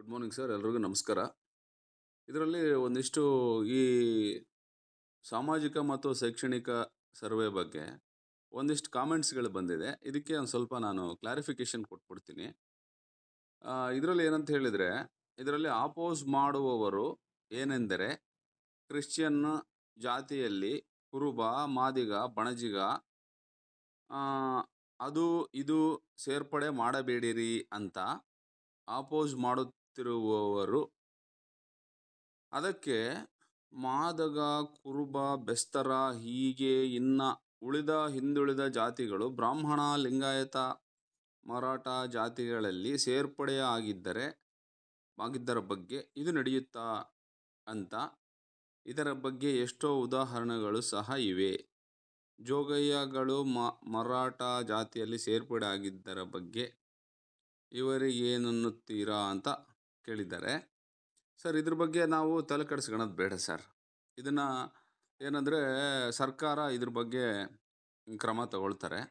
Good morning sir, ಎಲ್ರಿಗೂ ನಮಸ್ಕಾರ. ಇದರಲ್ಲಿ ಒಂದಿಷ್ಟು ಈ ಸಾಮಾಜಿಕ ಮತ್ತು ಶೈಕ್ಷಣಿಕ ಸರ್ವೆ ಬಗ್ಗೆ ಒಂದಿಷ್ಟು ಕಾಮೆಂಟ್ಸ್ಗಳು ಬಂದಿದೆ. ಇದಕ್ಕೆ ಒಂದು ಸ್ವಲ್ಪ ನಾನು ಕ್ಲಾರಿಫಿಕೇಶನ್ ಕೊಟ್ಬಿಡ್ತೀನಿ. ಇದರಲ್ಲಿ ಏನಂತ ಹೇಳಿದರೆ, ಇದರಲ್ಲಿ ಆಪೋಸ್ ಮಾಡುವವರು ಏನೆಂದರೆ ಕ್ರಿಶ್ಚಿಯನ್ ಜಾತಿಯಲ್ಲಿ ಕುರುಬ, ಮಾದಿಗ, ಬಣಜಿಗ ಆ, ಅದು ಇದು ಸೇರ್ಪಡೆ ಮಾಡಬೇಡಿರಿ ಅಂತ ಆಪೋಸ್ ಮಾಡುತ್ತಿರುವವರು. ಅದಕ್ಕೆ ಮಾದಗ, ಕುರುಬ, ಬೆಸ್ತರ ಹೀಗೆ ಇನ್ನ ಹಿಂದುಳಿದ ಜಾತಿಗಳು ಬ್ರಾಹ್ಮಣ, ಲಿಂಗಾಯತ, ಮರಾಠ ಜಾತಿಗಳಲ್ಲಿ ಆಗಿದ್ದರ ಬಗ್ಗೆ ಇದು ನಡೆಯುತ್ತಾ ಅಂತ. ಇದರ ಬಗ್ಗೆ ಎಷ್ಟೋ ಉದಾಹರಣೆಗಳು ಸಹ ಇವೆ. ಜೋಗಯ್ಯಗಳು ಮರಾಠ ಜಾತಿಯಲ್ಲಿ ಸೇರ್ಪಡೆ ಆಗಿದ್ದರ ಬಗ್ಗೆ ಇವರಿಗೇನನ್ನುತ್ತೀರಾ ಅಂತ ಕೇಳಿದ್ದಾರೆ. ಸರ್, ಇದ್ರ ಬಗ್ಗೆ ನಾವು ತಲೆ ಕೆಡಿಸ್ಕೊಳ್ಳೋದು ಬೇಡ ಸರ್. ಇದನ್ನು ಏನಂದರೆ ಸರ್ಕಾರ ಇದ್ರ ಬಗ್ಗೆ ಕ್ರಮ ತಗೊಳ್ತಾರೆ.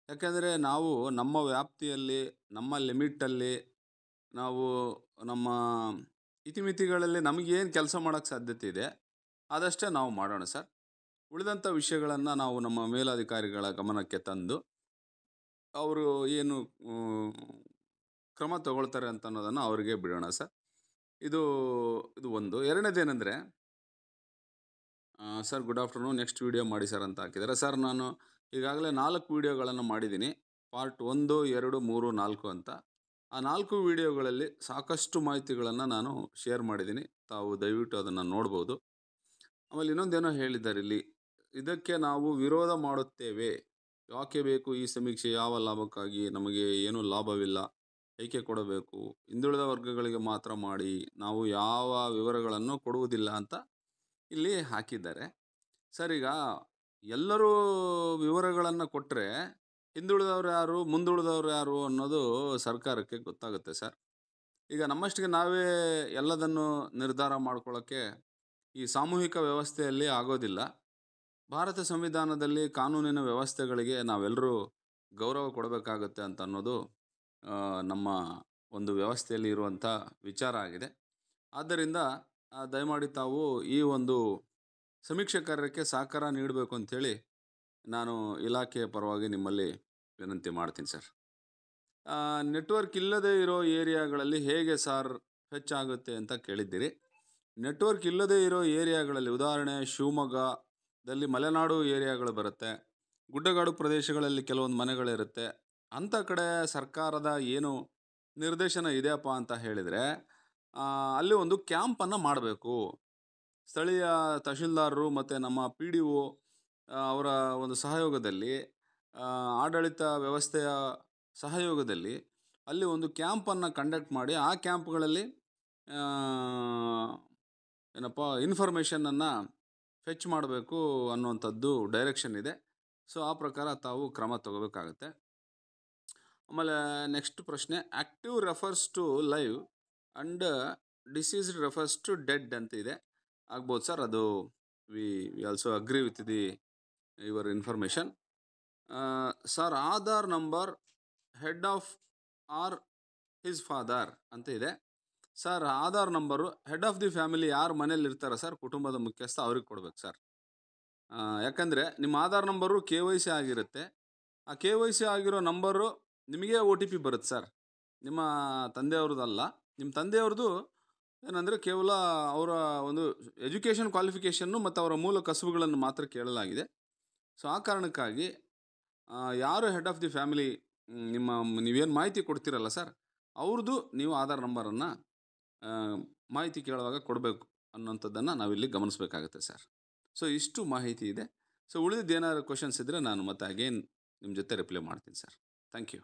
ಯಾಕೆಂದರೆ ನಾವು ನಮ್ಮ ವ್ಯಾಪ್ತಿಯಲ್ಲಿ, ನಮ್ಮ ಲಿಮಿಟಲ್ಲಿ, ನಾವು ನಮ್ಮ ಇತಿಮಿತಿಗಳಲ್ಲಿ ನಮಗೇನು ಕೆಲಸ ಮಾಡೋಕ್ಕೆ ಸಾಧ್ಯತೆ ಇದೆ ಅದಷ್ಟೇ ನಾವು ಮಾಡೋಣ ಸರ್. ಉಳಿದಂಥ ವಿಷಯಗಳನ್ನು ನಾವು ನಮ್ಮ ಮೇಲಧಿಕಾರಿಗಳ ಗಮನಕ್ಕೆ ತಂದು ಅವರು ಏನು ಕ್ರಮ ತಗೊಳ್ತಾರೆ ಅಂತ ಅನ್ನೋದನ್ನು ಅವರಿಗೆ ಬಿಡೋಣ ಸರ್. ಇದು ಒಂದು. ಎರಡನೇದೇನೆಂದರೆ, sir good afternoon, next video ಮಾಡಿ ಸರ್ ಅಂತ ಹಾಕಿದ್ದಾರೆ. ಸರ್, ನಾನು ಈಗಾಗಲೇ 4 ವೀಡಿಯೋಗಳನ್ನು ಮಾಡಿದ್ದೀನಿ. ಪಾರ್ಟ್ 1, 2, 3, 4 ಅಂತ. ಆ 4 ವೀಡಿಯೋಗಳಲ್ಲಿ ಸಾಕಷ್ಟು ಮಾಹಿತಿಗಳನ್ನು ನಾನು ಶೇರ್ ಮಾಡಿದ್ದೀನಿ. ತಾವು ದಯವಿಟ್ಟು ಅದನ್ನು ನೋಡ್ಬೋದು. ಆಮೇಲೆ ಇನ್ನೊಂದೇನೋ ಹೇಳಿದ್ದಾರೆ ಇಲ್ಲಿ, ಇದಕ್ಕೆ ನಾವು ವಿರೋಧ ಮಾಡುತ್ತೇವೆ. ಯಾಕೆ ಬೇಕು ಈ ಸಮೀಕ್ಷೆ? ಯಾವ ಲಾಭಕ್ಕಾಗಿ? ನಮಗೆ ಏನೂ ಲಾಭವಿಲ್ಲ, ಏಕೆ ಕೊಡಬೇಕು? ಹಿಂದುಳಿದ ವರ್ಗಗಳಿಗೆ ಮಾತ್ರ ಮಾಡಿ, ನಾವು ಯಾವ ವಿವರಗಳನ್ನು ಕೊಡುವುದಿಲ್ಲ ಅಂತ ಇಲ್ಲಿ ಹಾಕಿದ್ದಾರೆ. ಸರ್, ಈಗ ಎಲ್ಲರೂ ವಿವರಗಳನ್ನು ಕೊಟ್ಟರೆ ಹಿಂದುಳಿದವರು ಯಾರು, ಮುಂದುಳಿದವರು ಯಾರು ಅನ್ನೋದು ಸರ್ಕಾರಕ್ಕೆ ಗೊತ್ತಾಗುತ್ತೆ ಸರ್. ಈಗ ನಮ್ಮಷ್ಟಿಗೆ ನಾವೇ ಎಲ್ಲದನ್ನು ನಿರ್ಧಾರ ಮಾಡ್ಕೊಳ್ಳೋಕ್ಕೆ ಈ ಸಾಮೂಹಿಕ ವ್ಯವಸ್ಥೆಯಲ್ಲಿ ಆಗೋದಿಲ್ಲ. ಭಾರತ ಸಂವಿಧಾನದಲ್ಲಿ ಕಾನೂನಿನ ವ್ಯವಸ್ಥೆಗಳಿಗೆ ನಾವೆಲ್ಲರೂ ಗೌರವ ಕೊಡಬೇಕಾಗುತ್ತೆ ಅಂತ ಅನ್ನೋದು ನಮ್ಮ ಒಂದು ವ್ಯವಸ್ಥೆಯಲ್ಲಿ ಇರುವಂಥ ವಿಚಾರ ಆಗಿದೆ. ಆದ್ದರಿಂದ ದಯಮಾಡಿ ತಾವು ಈ ಒಂದು ಸಮೀಕ್ಷೆ ಕಾರ್ಯಕ್ಕೆ ಸಹಕಾರ ನೀಡಬೇಕು ಅಂಥೇಳಿ ನಾನು ಇಲಾಖೆಯ ಪರವಾಗಿ ನಿಮ್ಮಲ್ಲಿ ವಿನಂತಿ ಮಾಡ್ತೀನಿ ಸರ್. ನೆಟ್ವರ್ಕ್ ಇಲ್ಲದೇ ಇರೋ ಏರಿಯಾಗಳಲ್ಲಿ ಹೇಗೆ ಸಾರ್ ಹೆಚ್ಚಾಗುತ್ತೆ ಅಂತ ಕೇಳಿದ್ದೀರಿ. ನೆಟ್ವರ್ಕ್ ಇಲ್ಲದೇ ಇರೋ ಏರಿಯಾಗಳಲ್ಲಿ, ಉದಾಹರಣೆ ಶಿವಮೊಗ್ಗದಲ್ಲಿ ಮಲೆನಾಡು ಏರಿಯಾಗಳು ಬರುತ್ತೆ, ಗುಡ್ಡಗಾಡು ಪ್ರದೇಶಗಳಲ್ಲಿ ಕೆಲವೊಂದು ಮನೆಗಳಿರುತ್ತೆ. ಅಂಥ ಕಡೆ ಸರ್ಕಾರದ ಏನು ನಿರ್ದೇಶನ ಇದೆಯಪ್ಪ ಅಂತ ಹೇಳಿದರೆ, ಅಲ್ಲಿ ಒಂದು ಕ್ಯಾಂಪನ್ನು ಮಾಡಬೇಕು. ಸ್ಥಳೀಯ ತಹಶೀಲ್ದಾರರು ಮತ್ತು ನಮ್ಮ PDO ಅವರ ಒಂದು ಸಹಯೋಗದಲ್ಲಿ, ಆಡಳಿತ ವ್ಯವಸ್ಥೆಯ ಸಹಯೋಗದಲ್ಲಿ ಅಲ್ಲಿ ಒಂದು ಕ್ಯಾಂಪನ್ನು ಕಂಡಕ್ಟ್ ಮಾಡಿ, ಆ ಕ್ಯಾಂಪ್ಗಳಲ್ಲಿ ಇನ್ಫಾರ್ಮೇಷನನ್ನು ಫೆಚ್ ಮಾಡಬೇಕು ಅನ್ನುವಂಥದ್ದು ಡೈರೆಕ್ಷನ್ ಇದೆ. ಸೊ ಆ ಪ್ರಕಾರ ತಾವು ಕ್ರಮ ತಗೋಬೇಕಾಗತ್ತೆ. ಆಮೇಲೆ ನೆಕ್ಸ್ಟ್ ಪ್ರಶ್ನೆ, active refers to live and deceased refers to dead ಅಂತ ಇದೆ. ಆಗ್ಬೋದು ಸರ್, ಅದು we also agree with your information. Sir, Aadhaar number head of or his father ಅಂತ ಇದೆ. Sir, Aadhaar number head of the family ಯಾರು ಮನೇಲಿ ಇರ್ತಾರೆ ಸರ್, ಕುಟುಂಬದ ಮುಖ್ಯಸ್ಥ, ಅವ್ರಿಗೆ ಕೊಡ್ಬೇಕು ಸರ್. ಯಾಕಂದರೆ ನಿಮ್ಮ ಆಧಾರ್ ನಂಬರು KYC ಆಗಿರುತ್ತೆ. ಆ KYC ಆಗಿರೋ ನಂಬರು ನಿಮಗೆ OTP ಬರುತ್ತೆ ಸರ್, ನಿಮ್ಮ ತಂದೆಯವ್ರದ್ದಲ್ಲ. ನಿಮ್ಮ ತಂದೆಯವ್ರದ್ದು ಏನಂದರೆ ಕೇವಲ ಅವರ ಒಂದು ಎಜುಕೇಷನ್ ಕ್ವಾಲಿಫಿಕೇಷನ್ನು ಮತ್ತು ಅವರ ಮೂಲ ಕಸುಬುಗಳನ್ನು ಮಾತ್ರ ಕೇಳಲಾಗಿದೆ. ಸೊ ಆ ಕಾರಣಕ್ಕಾಗಿ ಯಾರು ಹೆಡ್ ಆಫ್ ದಿ ಫ್ಯಾಮಿಲಿ ನೀವೇನು ಮಾಹಿತಿ ಕೊಡ್ತೀರಲ್ಲ ಸರ್, ಅವ್ರದ್ದು ನೀವು ಆಧಾರ್ ನಂಬರನ್ನು ಮಾಹಿತಿ ಕೇಳುವಾಗ ಕೊಡಬೇಕು ಅನ್ನೋಂಥದ್ದನ್ನು ನಾವಿಲ್ಲಿ ಗಮನಿಸಬೇಕಾಗುತ್ತೆ ಸರ್. ಸೊ ಇಷ್ಟು ಮಾಹಿತಿ ಇದೆ. ಸೊ ಉಳಿದಿದ್ದು ಏನಾದ್ರು ಕ್ವಶನ್ಸ್ ಇದ್ದರೆ ನಾನು ಮತ್ತೆ ಅಗೇನ್ ನಿಮ್ಮ ಜೊತೆ ರಿಪ್ಲೈ ಮಾಡ್ತೀನಿ ಸರ್. Thank you.